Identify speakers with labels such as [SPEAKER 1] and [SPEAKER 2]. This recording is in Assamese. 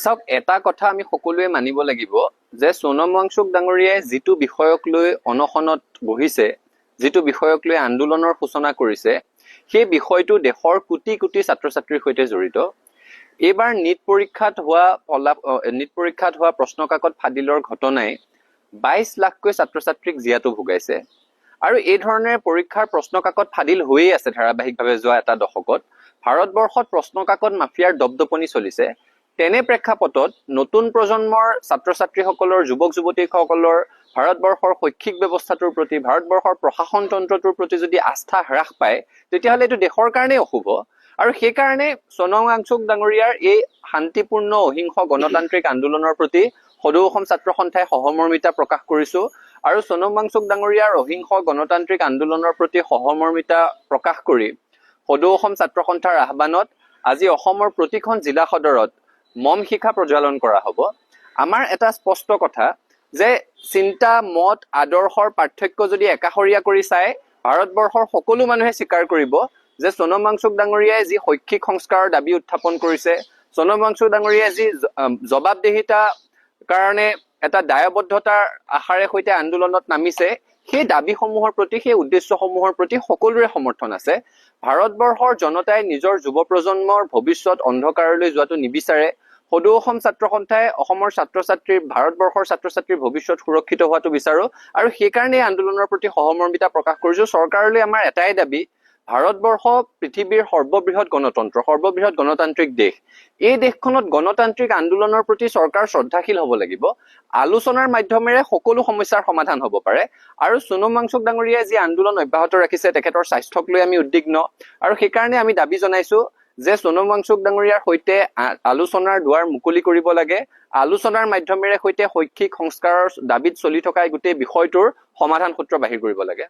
[SPEAKER 1] চাওক, এটা কথা আমি সকলোৱে মানিব লাগিব যে সোণম ৱাংচুক ডাঙৰীয়াই যিটো বিষয়ক লৈ অনশনত বহিছে, যিটো বিষয়ক লৈ আন্দোলনৰ সূচনা কৰিছে, সেই বিষয়টো দেশৰ কোটি কোটি ছাত্ৰ ছাত্ৰীৰ সৈতে জড়িত। এইবাৰ নিট পৰীক্ষাত হোৱা প্ৰশ্ন কাকত ফাদিলৰ ঘটনাই 22 লাখকৈ ছাত্ৰ ছাত্ৰীক জীয়াতু ভুগাইছে। আৰু এই ধৰণে পৰীক্ষাৰ প্ৰশ্ন কাকত ফাদিল হৈয়ে আছে ধাৰাবাহিকভাৱে যোৱা এটা দশকত। ভাৰতবৰ্ষত প্ৰশ্ন কাকত মাফিয়াৰ দপদপনি চলিছে। তেনে প্ৰেক্ষাপটত নতুন প্ৰজন্মৰ ছাত্ৰ ছাত্ৰীসকলৰ, যুৱক যুৱতীসকলৰ ভাৰতবৰ্ষৰ শৈক্ষিক ব্যৱস্থাটোৰ প্ৰতি, ভাৰতবৰ্ষৰ প্ৰশাসন তন্ত্ৰটোৰ প্ৰতি যদি আস্থা হ্ৰাস পায়, তেতিয়াহ'লে এইটো দেশৰ কাৰণেই অশুভ। আৰু সেইকাৰণে সোণম ৱাংচুক ডাঙৰীয়াৰ এই শান্তিপূৰ্ণ অহিংস গণতান্ত্ৰিক আন্দোলনৰ প্ৰতি সদৌ অসম ছাত্ৰ সন্থাই সহমৰ্মিতা প্ৰকাশ কৰিছো। আৰু সোণম ৱাংচুক ডাঙৰীয়াৰ অহিংস গণতান্ত্ৰিক আন্দোলনৰ প্ৰতি সহমৰ্মিতা প্ৰকাশ কৰি সদৌ অসম ছাত্ৰ সন্থাৰ আহ্বানত আজি অসমৰ প্ৰতিখন জিলা সদৰত মম শিখা প্ৰজ্বলন কৰা হ'ব। আমাৰ এটা স্পষ্ট কথা যে চিন্তা, মত, আদৰ্শৰ পাৰ্থক্য যদি একাষৰীয়া কৰি চাই, ভাৰতবৰ্ষৰ সকলো মানুহে স্বীকাৰ কৰিব যে সোণম ৱাংচুক ডাঙৰীয়াই যি শৈক্ষিক সংস্কাৰৰ দাবী উত্থাপন কৰিছে, সোণম ৱাংচুক ডাঙৰীয়াই যি জবাবদিহিতা কাৰণে এটা দায়বদ্ধতাৰ আশাৰে সৈতে আন্দোলনত নামিছে, সেই দাবীসমূহৰ প্ৰতি, সেই উদ্দেশ্যসমূহৰ প্ৰতি সকলোৰে সমৰ্থন আছে। ভাৰতবৰ্ষৰ জনতাই নিজৰ যুৱ প্ৰজন্মৰ ভৱিষ্যত অন্ধকাৰলৈ যোৱাটো নিবিচাৰে। সদৌ অসম ছাত্ৰ সন্থাই অসমৰ ছাত্ৰ ছাত্ৰীৰ, ভাৰতবৰ্ষৰ ছাত্ৰ ছাত্ৰীৰ ভৱিষ্যত সুৰক্ষিত হোৱাটো বিচাৰো। আৰু সেইকাৰণে এই আন্দোলনৰ প্ৰতি সহমৰ্মিতা প্ৰকাশ কৰিছো। চৰকাৰলৈ আমাৰ এটাই দাবী, ভাৰতবৰ্ষ পৃথিৱীৰ সৰ্ববৃহৎ গণতন্ত্ৰ, সৰ্ববৃহৎ গণতান্ত্ৰিক দেশ। এই দেশখনত গণতান্ত্ৰিক আন্দোলনৰ প্ৰতি চৰকাৰ শ্ৰদ্ধাশীল হ'ব লাগিব। আলোচনাৰ মাধ্যমেৰে সকলো সমস্যাৰ সমাধান হ'ব পাৰে। আৰু সোণম ৱাংচুক ডাঙৰীয়াই যি আন্দোলন অব্যাহত ৰাখিছে, তেখেতৰ স্বাস্থ্যক লৈ আমি উদ্বিগ্ন। আৰু সেইকাৰণে আমি দাবী জনাইছো যে সোণম ৱাংচুক ডাঙৰীয়াৰ সৈতে আলোচনাৰ দুৱাৰ মুকলি কৰিব লাগে। আলোচনাৰ মাধ্যমেৰে সৈতে শৈক্ষিক সংস্কাৰৰ দাবীত চলি থকা গোটেই বিষয়টোৰ সমাধান সূত্ৰ বাহিৰ কৰিব লাগে।